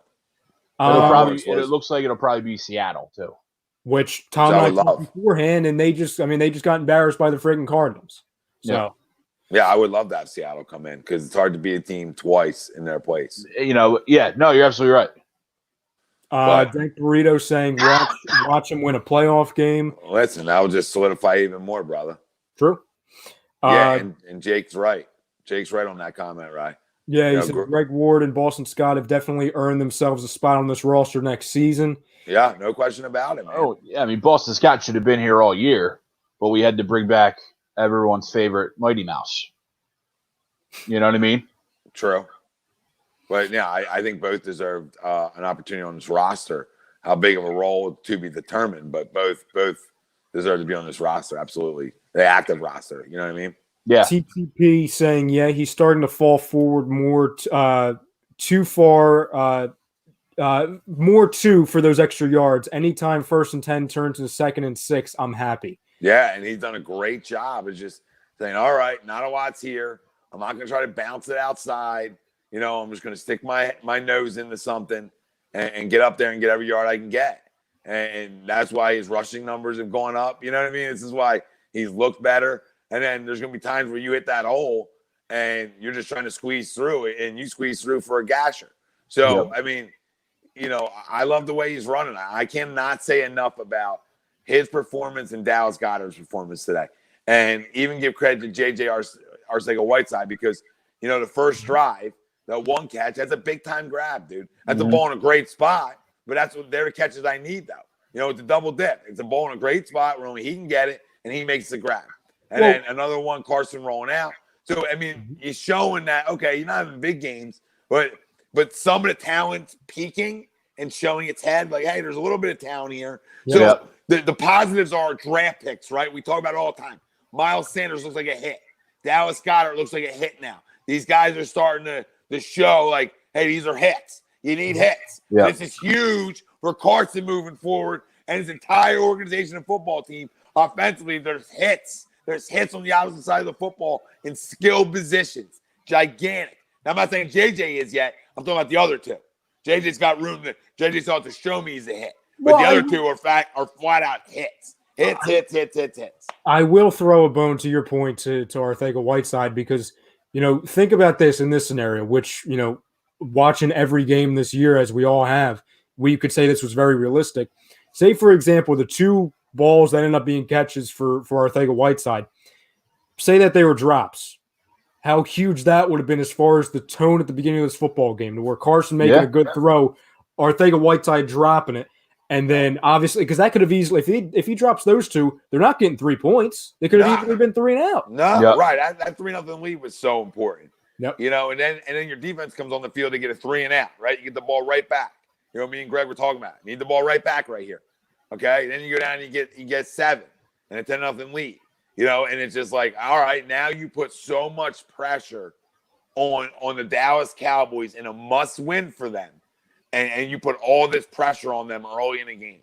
It looks like it'll probably be Seattle too. Which Tom and I talked beforehand, and they just got embarrassed by the friggin' Cardinals. So, yeah, I would love to have Seattle come in because it's hard to beat a team twice in their place. No, you're absolutely right. Dank Burrito saying, watch him win a playoff game. Listen, that will just solidify even more, brother. True. And Jake's right. Jake's right on that comment, right? Yeah, he said Greg Ward and Boston Scott have definitely earned themselves a spot on this roster next season. Yeah, no question about it, man. Oh, yeah. I mean, Boston Scott should have been here all year, but we had to bring back everyone's favorite Mighty Mouse. You know what I mean? True. But, yeah, I think both deserved an opportunity on this roster. How big of a role to be determined, but both deserve to be on this roster, absolutely. The active roster, you know what I mean? Yeah. TTP saying, he's starting to fall forward more too far more for those extra yards. Anytime 1st and 10 turns into 2nd and 6, I'm happy. Yeah, and he's done a great job of just saying, all right, not a lot's here. I'm not going to try to bounce it outside. I'm just going to stick my nose into something and get up there and get every yard I can get. And that's why his rushing numbers have gone up. You know what I mean? This is why he's looked better. And then there's going to be times where you hit that hole and you're just trying to squeeze through it, and you squeeze through for a gasher. So, I mean, I love the way he's running. I cannot say enough about his performance and Dallas Goedert's performance today. And even give credit to J.J. Arcega-Whiteside because, the first drive, that one catch, that's a big-time grab, dude. That's a ball in a great spot, but they're the catches I need, though. It's a double dip. It's a ball in a great spot where only he can get it, and he makes the grab. And then another one, Carson rolling out. So, I mean, he's showing that, okay, you're not having big games, but some of the talent's peaking and showing its head. Like, hey, there's a little bit of talent here. So the positives are draft picks, right? We talk about it all the time. Miles Sanders looks like a hit. Dallas Goedert looks like a hit now. These guys are starting to show, like, hey, these are hits. You need hits. Yeah. This is huge for Carson moving forward and his entire organization and football team. Offensively, there's hits. There's hits on the opposite side of the football in skilled positions. Gigantic. Now, I'm not saying JJ is yet. I'm talking about the other two. JJ's got room. JJ's ought to show me he's a hit. But the other two are flat out hits. Hits. I will throw a bone to your point to Arcega-Whiteside because, think about this in this scenario, which, watching every game this year as we all have, we could say this was very realistic. Say, for example, the two balls that end up being catches for Arcega-Whiteside, say that they were drops. How huge that would have been as far as the tone at the beginning of this football game, to where Carson making a good throw, Arcega-Whiteside dropping it, and then obviously because that could have easily, if he drops those two, they're not getting 3 points. They could have easily been 3 and out. Right. That 3-0 lead was so important. Yep. And then your defense comes on the field to get a 3 and out. Right, you get the ball right back. Me and Greg were talking about. You need the ball right back right here. Okay, then you go down and you get 7 and a 10-0 lead. And it's just like, all right, now you put so much pressure on the Dallas Cowboys in a must-win for them, and you put all this pressure on them early in the game.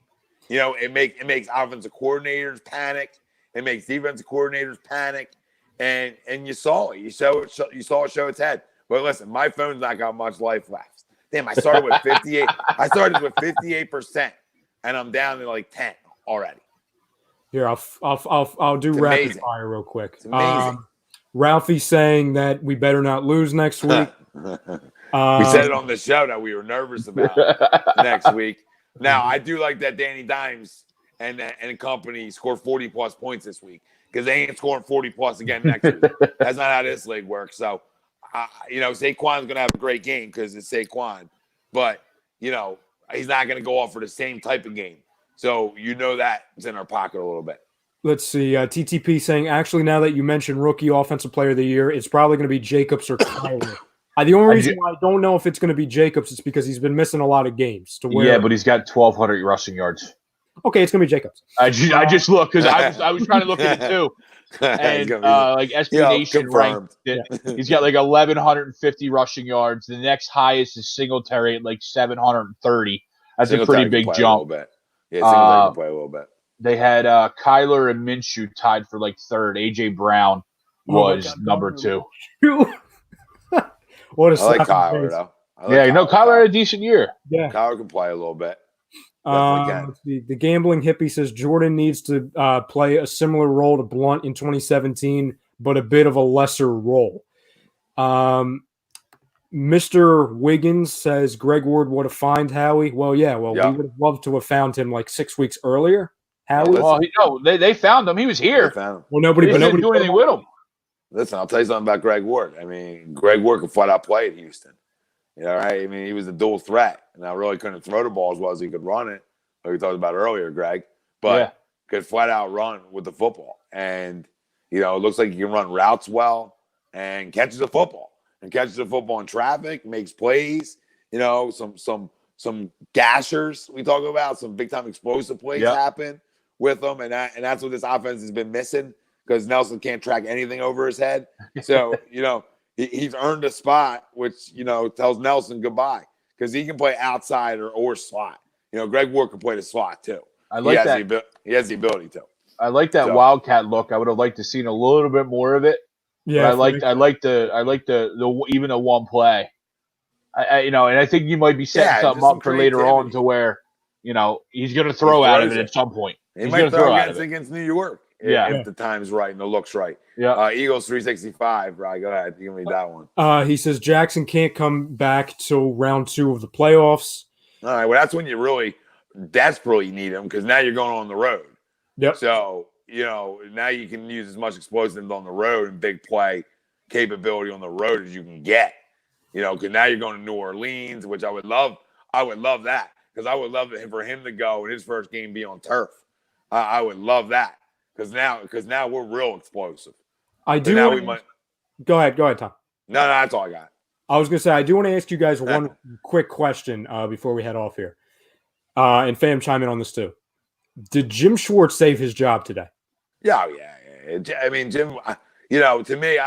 It makes offensive coordinators panic. It makes defensive coordinators panic, and you saw it. You saw it show its head. But listen, my phone's not got much life left. Damn, I started with 58. I started with 58%. And I'm down to like 10 already. Here, I'll do rapid fire real quick. It's amazing. Ralphie saying that we better not lose next week. We said it on the show that we were nervous about next week. Now, I do like that Danny Dimes and company score 40-plus points this week because they ain't scoring 40-plus again next week. That's not how this league works. So, Saquon's going to have a great game because it's Saquon. But, he's not going to go off for the same type of game. So that's in our pocket a little bit. Let's see. TTP saying, actually, now that you mentioned rookie offensive player of the year, it's probably going to be Jacobs or Kyler. The only reason why I don't know if it's going to be Jacobs is because he's been missing a lot of games. But he's got 1,200 rushing yards. Okay, it's gonna be Jacobs. I just looked because I was trying to look at it too, and like SB Nation ranked it. He's got like 1,150 rushing yards. The next highest is Singletary at like 730. That's a pretty big jump. Yeah, Singletary can play a little bit. They had Kyler and Minshew tied for like third. AJ Brown was number 2. What a I like Kyler though. Kyler had a decent year. Yeah, Kyler can play a little bit. The gambling hippie says Jordan needs to play a similar role to Blunt in 2017, but a bit of a lesser role. Mr. Wiggins says Greg Ward would have found Howie. Well, we would have loved to have found him like 6 weeks earlier. Howie. Well, they found him. He was here. Well, nobody didn't do anything with him. Listen, I'll tell you something about Greg Ward. I mean, Greg Ward could flat out play at Houston. You know, right? I mean, he was a dual threat, and I really couldn't throw the ball as well as he could run it, like we talked about earlier, Greg. But could flat out run with the football, and it looks like he can run routes well and catches the football in traffic, makes plays. Some gashers we talk about, some big time explosive plays happen with him, and that's what this offense has been missing because Nelson can't track anything over his head. So he's earned a spot, which tells Nelson goodbye because he can play outside or slot. Greg Ward can play the slot too. I like that. He has the ability to. I like that Wildcat look. I would have liked to seen a little bit more of it. Yeah, I like the even a one play. And I think you might be setting something up for later on to where he's going to throw out of it at some point. He might throw against New York. If the time's right and the look's right. Yeah. Eagles 365. Right, go ahead. You can read that one. He says Jackson can't come back till round 2 of the playoffs. All right. Well, that's when you really desperately need him because now you're going on the road. Yep. So now you can use as much explosive on the road and big play capability on the road as you can get. Because now you're going to New Orleans, which I would love. I would love that because I would love for him to go and his first game be on turf. I would love that. Because now we're real explosive. I do. Go ahead, Tom. No, that's all I got. I was going to say I do want to ask you guys one quick question before we head off here, and Fam chime in on this too. Did Jim Schwartz save his job today? Yeah. I mean, Jim. To me,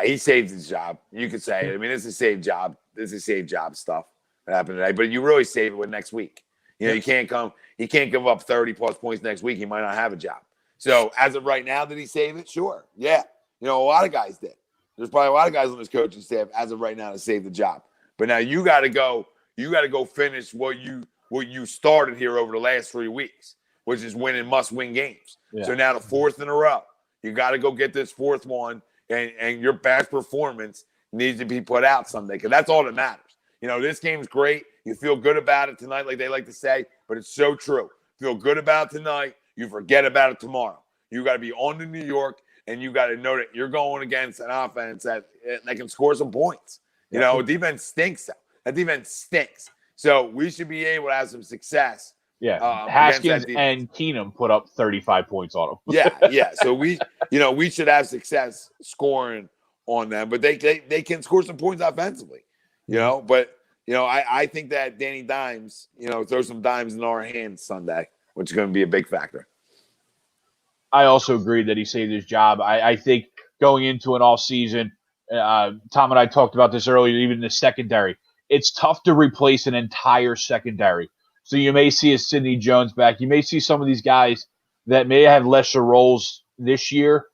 he saved his job. You could say. I mean, it's a saved job. This is saved job stuff that happened today. But you really save it with next week. You can't come. He can't give up 30+ points next week. He might not have a job. So as of right now, did he save it? Sure. Yeah. A lot of guys did. There's probably a lot of guys on this coaching staff as of right now to save the job. But now you got to go. You got to go finish what you started here over the last 3 weeks, which is winning must-win games. Yeah. So now the 4th in a row, you got to go get this 4th one, and your best performance needs to be put out Sunday because that's all that matters. This game's great. You feel good about it tonight, like they like to say, but it's so true. Feel good about it tonight. You forget about it tomorrow. You got to be on to New York, and you got to know that you're going against an offense that can score some points. Defense stinks. That defense stinks. So we should be able to have some success. Yeah, Haskins and Keenum put up 35 points on them. Yeah. So we should have success scoring on them, but they can score some points offensively. But I think that Danny Dimes, throw some dimes in our hands Sunday, which is going to be a big factor. I also agree that he saved his job. I think going into an off season, Tom and I talked about this earlier, even in the secondary, it's tough to replace an entire secondary. So you may see a Sidney Jones back. You may see some of these guys that may have lesser roles this year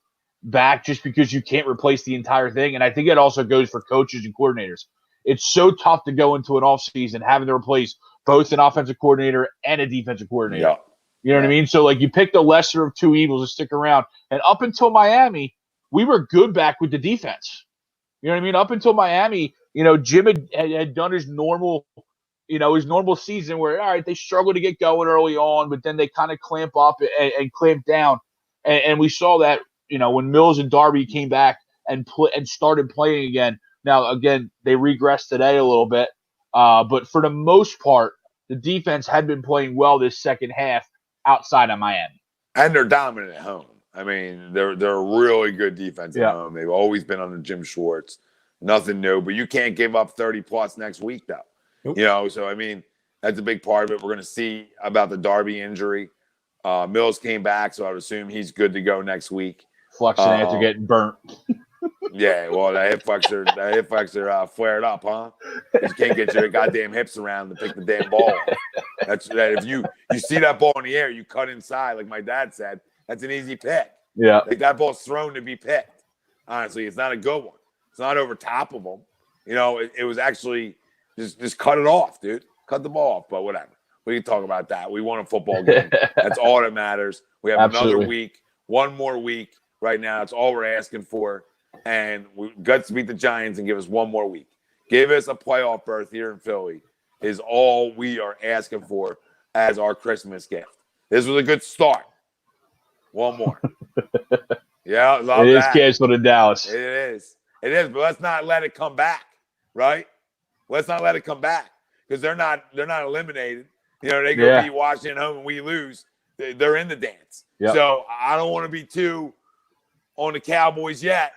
back just because you can't replace the entire thing. And I think it also goes for coaches and coordinators. It's so tough to go into an offseason having to replace both an offensive coordinator and a defensive coordinator. Yeah. You know what I mean? So, you pick the lesser of two evils to stick around. And up until Miami, we were good back with the defense. You know what I mean? Up until Miami, Jim had done his normal season where, all right, they struggled to get going early on, but then they kind of clamp up and clamp down. And we saw that, when Mills and Darby came back and started playing again. Now, again, they regressed today a little bit, but for the most part, the defense had been playing well this second half outside of Miami. And they're dominant at home. I mean, they're a really good defense at home. They've always been under Jim Schwartz. Nothing new, but you can't give up 30+ next week, though. Nope. So, I mean, That's a big part of it. We're going to see about the Darby injury. Mills came back, so I would assume he's good to go next week. Flexing after getting burnt. Yeah, well, the hip flexor flared up, huh? You can't get your goddamn hips around to pick the damn ball. That's that. If you see that ball in the air, you cut inside, like my dad said. That's an easy pick. Yeah, like that ball's thrown to be picked. Honestly, it's not a good one. It's not over top of him. It was actually just cut it off, dude. Cut the ball off, but whatever. We can talk about that. We won a football game. That's all that matters. We have another week, one more week right now. That's all we're asking for. And we got to beat the Giants and give us one more week. Give us a playoff berth here in Philly is all we are asking for as our Christmas gift. This was a good start. One more. Yeah, love it that. It is canceled in Dallas. It is, but let's not let it come back, right? Let's not let it come back because they're not eliminated. They go beat Washington home and we lose. They're in the dance. Yep. So I don't want to be too on the Cowboys yet.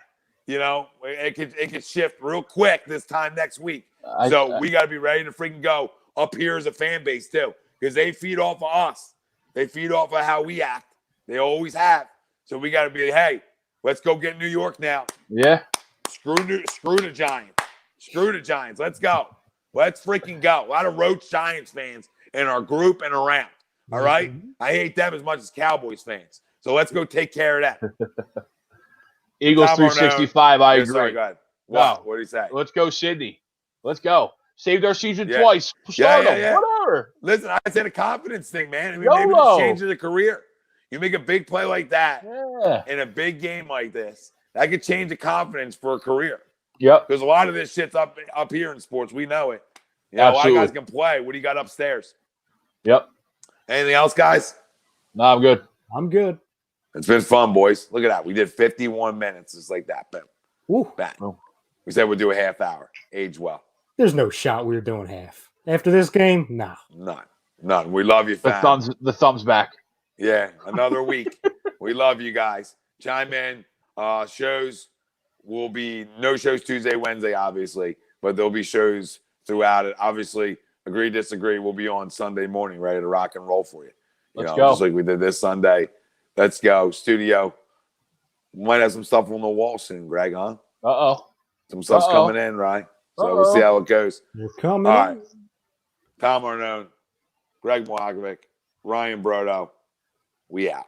It could shift real quick this time next week. So we got to be ready to freaking go up here as a fan base too, because they feed off of us. They feed off of how we act. They always have. So we got to be, hey, let's go get New York now. Yeah. Screw the Giants. Screw the Giants. Let's go. Let's freaking go. A lot of Roach Giants fans in our group and around. All right? I hate them as much as Cowboys fans. So let's go take care of that. Eagles 365, I agree. Sorry, go ahead. Wow. What did he say? Let's go, Sydney. Let's go. Saved our season twice. Whatever. Listen, I said a confidence thing, man. I mean, maybe it's changing the career. You make a big play like that in a big game like this, that could change the confidence for a career. Yep. Because a lot of this shit's up here in sports. We know it. A lot of guys can play. What do you got upstairs? Yep. Anything else, guys? No, I'm good. I'm good. It's been fun, boys. Look at that. We did 51 minutes. It's like that. Boom. Woo. Bang. We said we'd do a half hour. Age well. There's no shot we were doing half. After this game, nah. None. We love you, fam. The thumbs back. Yeah, another week. We love you guys. Chime in. Shows will be no shows Tuesday, Wednesday, obviously, but there'll be shows throughout it. Obviously, agree, disagree. We'll be on Sunday morning, ready to rock and roll for you. Let's go. Just like we did this Sunday. Let's go. Studio. We might have some stuff on the wall soon, Greg, huh? Uh-oh. Some stuff's coming in, right? So we'll see how it goes. You're coming. All right. Tom Arnone, Greg Mlakovic, Ryan Brodo. We out.